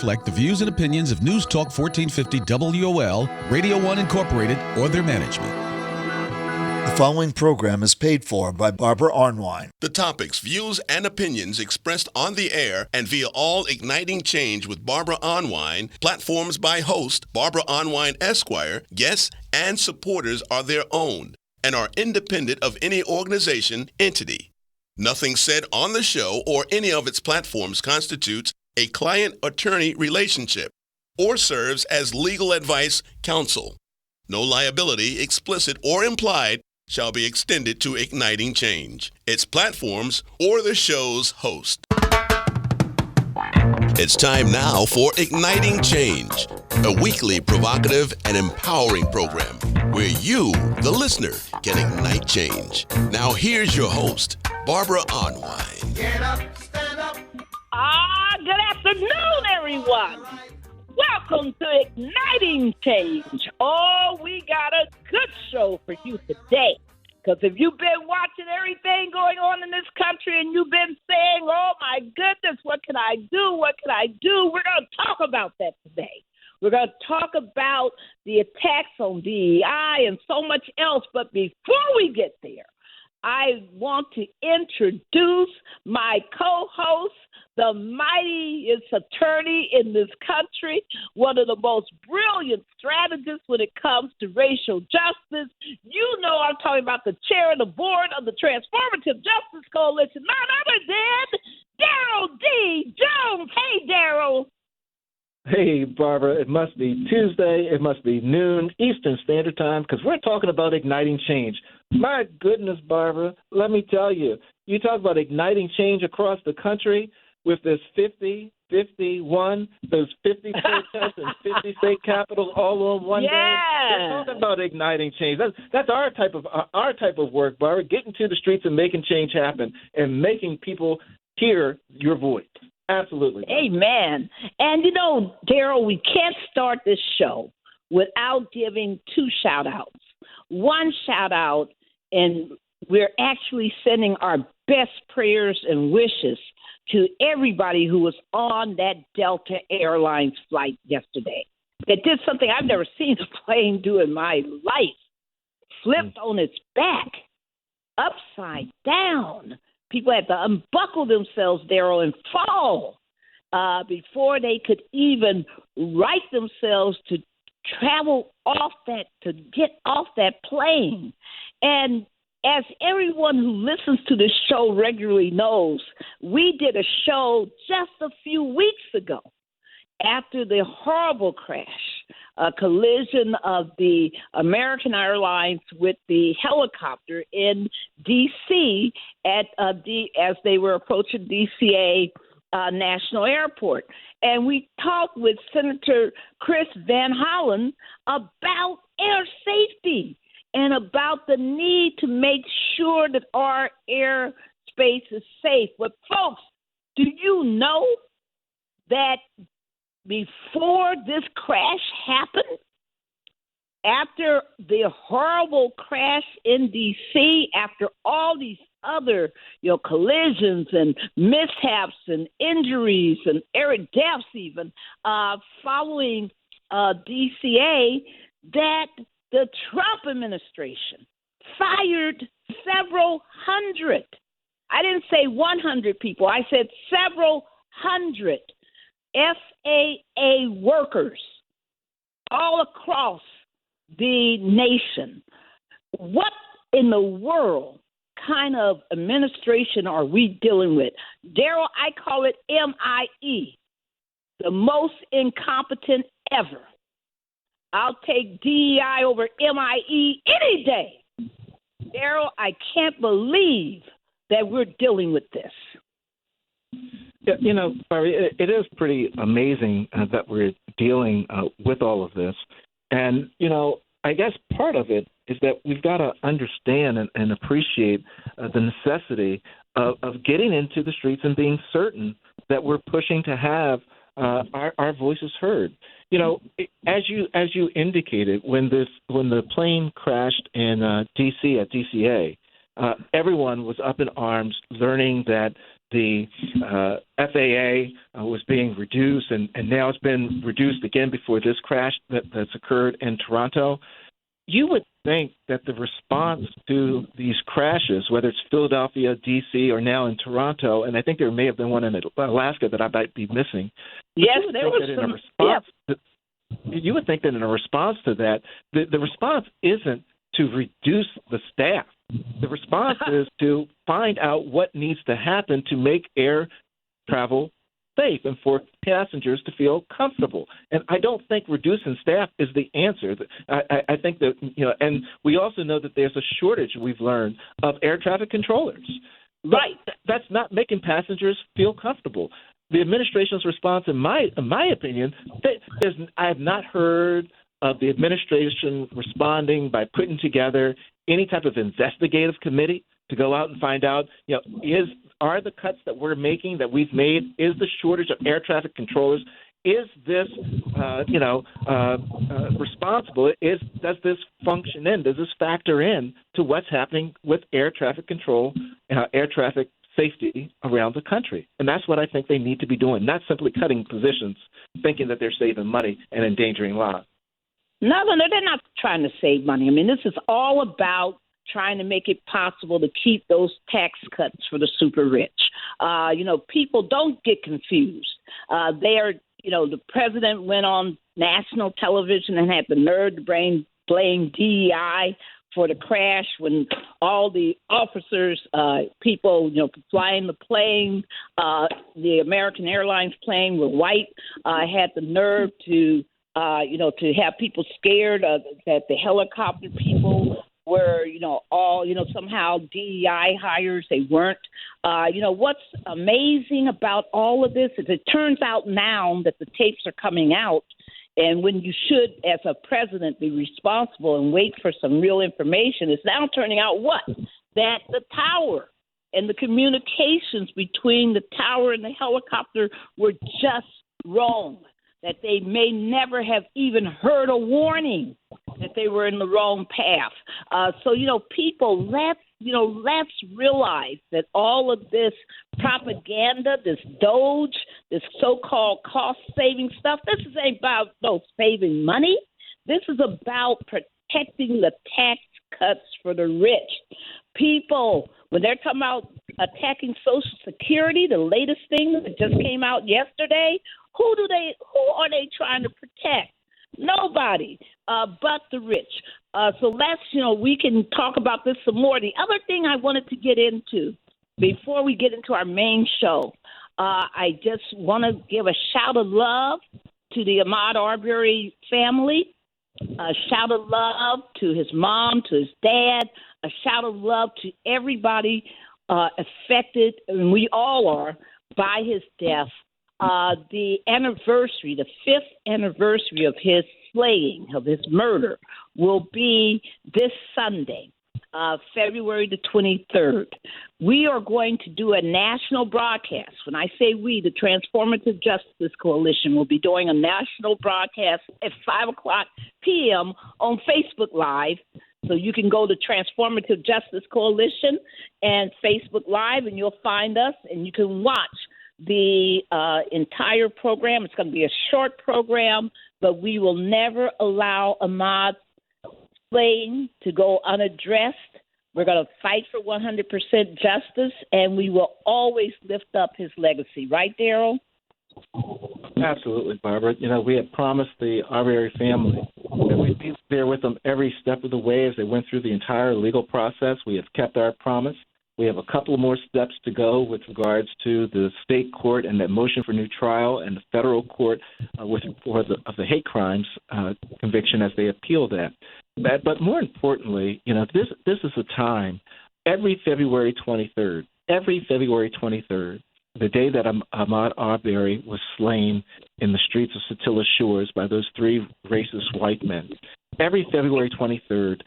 reflect the views and opinions of News Talk 1450 WOL, Radio 1 Incorporated, or their management. The following program is paid for by Barbara Arnwine. The topics, views, and opinions expressed on the air and via All Igniting Change with Barbara Arnwine, platforms by host Barbara Arnwine Esquire, guests, and supporters are their own and are independent of any organization, entity. Nothing said on the show or any of its platforms constitutes a client-attorney relationship or serves as legal advice counsel. No liability, explicit or implied, shall be extended to Igniting Change, its platforms, or the show's host. It's time now for Igniting Change, a weekly provocative and empowering program where you, the listener, can ignite change. Now here's your host, Barbara Arnwine. Get up, stand up. Good afternoon, everyone. Welcome to Igniting Change. Oh, we got a good show for you today. Because if you've been watching everything going on in this country and you've been saying, oh, my goodness, what can I do? What can I do? We're going to talk about that today. We're going to talk about the attacks on DEI and so much else. But before we get there, I want to introduce my co-host, the mightiest attorney in this country, one of the most brilliant strategists when it comes to racial justice. You know I'm talking about the chair of the board of the Transformative Justice Coalition, none other than Daryl D. Jones. Hey, Daryl. Hey, Barbara, it must be Tuesday. It must be noon Eastern Standard Time because we're talking about igniting change. My goodness, Barbara, let me tell you, you talk about igniting change across the country with this 50, 51, those 50 state tests and 50 state capitals all on one day. We're talking about igniting change. That's our type of work, Barbara, getting to the streets and making change happen and making people hear your voice. Absolutely. Amen. And, you know, Daryl, we can't start this show without giving two shout-outs. One shout-out, and we're actually sending our best prayers and wishes to everybody who was on that Delta Airlines flight yesterday. They did something I've never seen a plane do in my life. Flipped on its back, upside down. People had to unbuckle themselves, Daryl, and fall before they could even right themselves to travel off that, to get off that plane. And as everyone who listens to this show regularly knows, we did a show just a few weeks ago after the horrible crash, a collision of the American Airlines with the helicopter in D.C. as they were approaching DCA National Airport. And we talked with Senator Chris Van Hollen about air safety and about the need to make sure that our airspace is safe. But folks, do you know that before this crash happened, after the horrible crash in D.C., after all these other, collisions and mishaps and injuries and air deaths even following DCA, that the Trump administration fired several hundred. I didn't say 100 people. I said several hundred FAA workers all across the nation. What in the world kind of administration are we dealing with? Daryl, I call it MIE, the most incompetent ever. I'll take DEI over MIE any day. Daryl, I can't believe that we're dealing with this. Yeah, Barry, it is pretty amazing that we're dealing with all of this. And, I guess part of it is that we've got to understand and appreciate the necessity of getting into the streets and being certain that we're pushing to have our voices heard. As you indicated, when the plane crashed in D.C. at DCA, everyone was up in arms, learning that the FAA was being reduced, and now it's been reduced again before this crash that's occurred in Toronto. You would think that the response to these crashes, whether it's Philadelphia, D.C., or now in Toronto, and I think there may have been one in Alaska that I might be missing. Yes, there was some. You would think that in a response to that, the response isn't to reduce the staff. The response is to find out what needs to happen to make air travel safe and for passengers to feel comfortable. And I don't think reducing staff is the answer. I think that, and we also know that there's a shortage, we've learned, of air traffic controllers. Right. But that's not making passengers feel comfortable. The administration's response, in my opinion, I have not heard of the administration responding by putting together any type of investigative committee to go out and find out, are the cuts that we're making, that we've made, is the shortage of air traffic controllers, is this, responsible? Does this function in? Does this factor in to what's happening with air traffic control, air traffic safety around the country? And that's what I think they need to be doing, not simply cutting positions, thinking that they're saving money and endangering lives. No, they're not trying to save money. I mean, this is all about trying to make it possible to keep those tax cuts for the super rich. People don't get confused. The president went on national television and had the nerve to blame DEI for the crash when all the officers, people, flying the plane, the American Airlines plane were white, had the nerve to have people scared that the helicopter people were, somehow DEI hires. They weren't. What's amazing about all of this is it turns out now that the tapes are coming out, and when you should, as a president, be responsible and wait for some real information, it's now turning out what? That the tower and the communications between the tower and the helicopter were just wrong, that they may never have even heard a warning that they were in the wrong path. People, let's realize that all of this propaganda, this DOGE, this so-called cost-saving stuff, this ain't about saving money. This is about protecting the tax cuts for the rich. People, when they're talking about attacking Social Security, the latest thing that just came out yesterday, who are they trying to protect? Nobody but the rich. So we can talk about this some more. The other thing I wanted to get into before we get into our main show, I just want to give a shout of love to the Ahmaud Arbery family, a shout of love to his mom, to his dad, a shout of love to everybody affected, and we all are, by his death. The anniversary, the 5th anniversary of his slaying, of his murder, will be this Sunday, February the 23rd. We are going to do a national broadcast. When I say we, the Transformative Justice Coalition will be doing a national broadcast at 5 o'clock p.m. on Facebook Live. So you can go to Transformative Justice Coalition and Facebook Live, and you'll find us, and you can watch the entire program. It's going to be a short program, but we will never allow Ahmaud's slaying to go unaddressed. We're going to fight for 100% justice, and we will always lift up his legacy. Right, Daryl? Absolutely, Barbara. We had promised the Arbery family that we'd be there with them every step of the way as they went through the entire legal process. We have kept our promise. We have a couple more steps to go with regards to the state court and that motion for new trial, and the federal court of the hate crimes conviction as they appeal that. But more importantly, this is a time, every February 23rd, the day that Ahmaud Arbery was slain in the streets of Satilla Shores by those 3 racist white men, every February 23rd,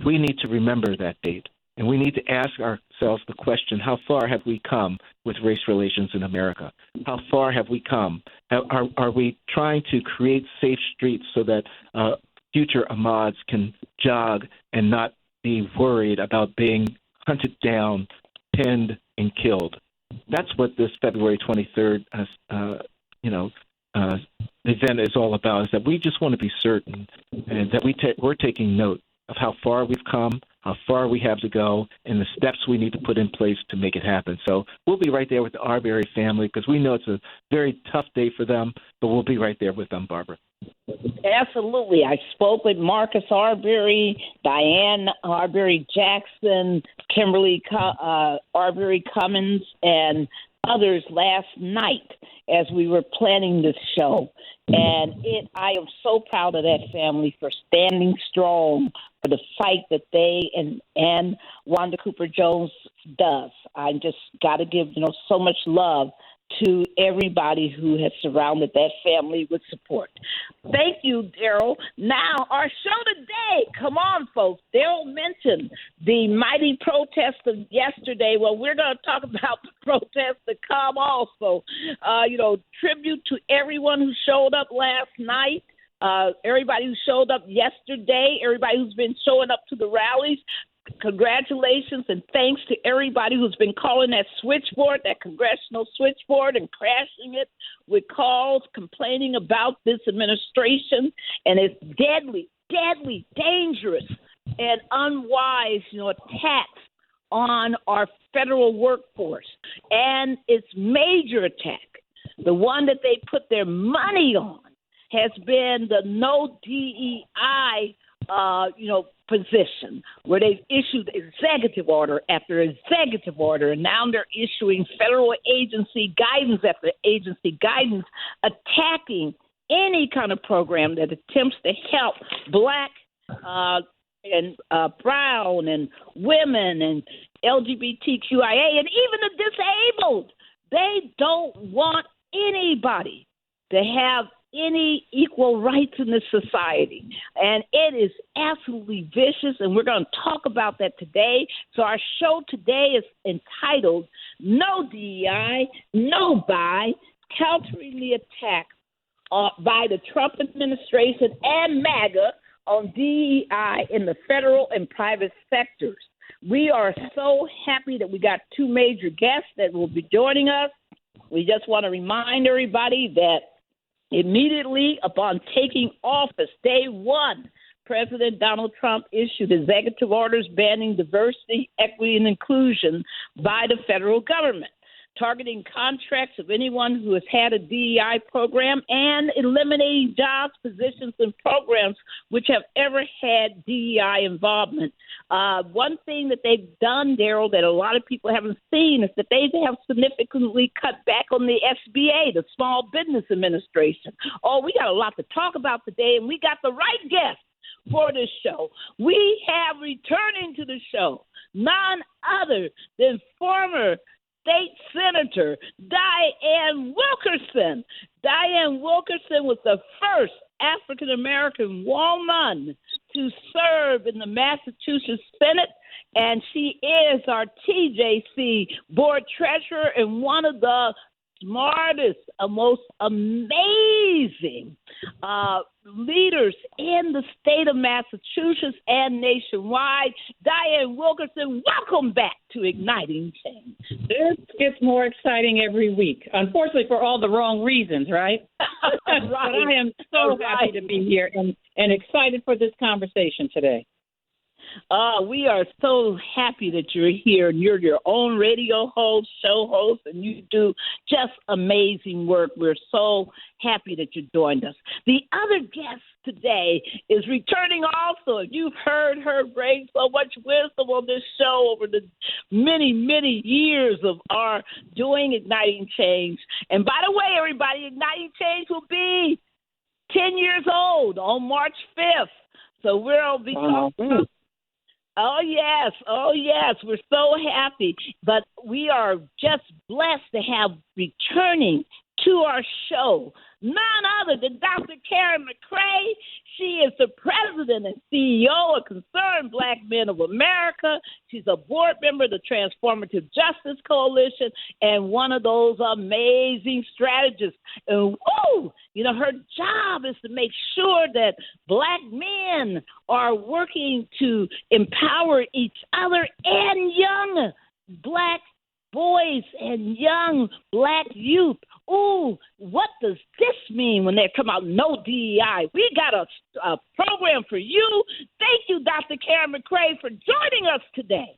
we need to remember that date. And we need to ask ourselves the question, how far have we come with race relations in America? How far have we come? Are we trying to create safe streets so that future Ahmauds can jog and not be worried about being hunted down, pinned, and killed? That's what this February 23rd, event is all about, is that we just want to be certain and that we're taking note of how far we've come, how far we have to go, and the steps we need to put in place to make it happen. So we'll be right there with the Arbery family because we know it's a very tough day for them, but we'll be right there with them, Barbara. Absolutely. I spoke with Marcus Arbery, Dianne Arbery Jackson, Kimberly Arbery Cummins, and others last night as we were planning this show. And I am so proud of that family for standing strong for the fight that they and Wanda Cooper Jones does. I just got to give so much love to everybody who has surrounded that family with support. Thank you, Daryl. Now, our show today, come on, folks. Daryl mentioned the mighty protest of yesterday. Well, we're going to talk about the protest to come also. Tribute to everyone who showed up last night. Everybody who showed up yesterday, everybody who's been showing up to the rallies. Congratulations and thanks to everybody who's been calling that switchboard, that congressional switchboard, and crashing it with calls complaining about this administration and its deadly, deadly, dangerous, and unwise, attacks on our federal workforce. And its major attack, the one that they put their money on, has been the no DEI position, where they've issued executive order after executive order, and now they're issuing federal agency guidance after agency guidance, attacking any kind of program that attempts to help Black and brown and women and LGBTQIA and even the disabled. They don't want anybody to have any equal rights in this society. And it is absolutely vicious, and we're going to talk about that today. So our show today is entitled No DEI, No Buy, Countering the Attack by the Trump administration and MAGA on DEI in the federal and private sectors. We are so happy that we got two major guests that will be joining us. We just want to remind everybody that immediately upon taking office, day one, President Donald Trump issued executive orders banning diversity, equity, and inclusion by the federal government, targeting contracts of anyone who has had a DEI program and eliminating jobs, positions, and programs which have ever had DEI involvement. One thing that they've done, Daryl, that a lot of people haven't seen is that they have significantly cut back on the SBA, the Small Business Administration. Oh, we got a lot to talk about today, and we got the right guest for this show. We have returning to the show none other than former State Senator Dianne Wilkerson. Dianne Wilkerson was the first African-American woman to serve in the Massachusetts Senate, and she is our TJC board treasurer and one of the smartest, most amazing leaders in the state of Massachusetts and nationwide. Dianne Wilkerson, welcome back to Igniting Change. This gets more exciting every week, unfortunately for all the wrong reasons, right? Right. But I am so happy to be here and excited for this conversation today. We are so happy that you're here, and you're your own radio host, show host, and you do just amazing work. We're so happy that you joined us. The other guest today is returning also. You've heard her bring so much wisdom on this show over the many, many years of our doing Igniting Change. And by the way, everybody, Igniting Change will be 10 years old on March 5th. So we'll be talking about Oh, yes. We're so happy. But we are just blessed to have returning to our show none other than Dr. Karen McRae. She is the president and CEO of Concerned Black Men of America. She's a board member of the Transformative Justice Coalition and one of those amazing strategists. And her job is to make sure that Black men are working to empower each other and young Black boys and young black youth. Ooh, what does this mean when they come out? No DEI. We got a program for you. Thank you, Dr. Karen McRae, for joining us today.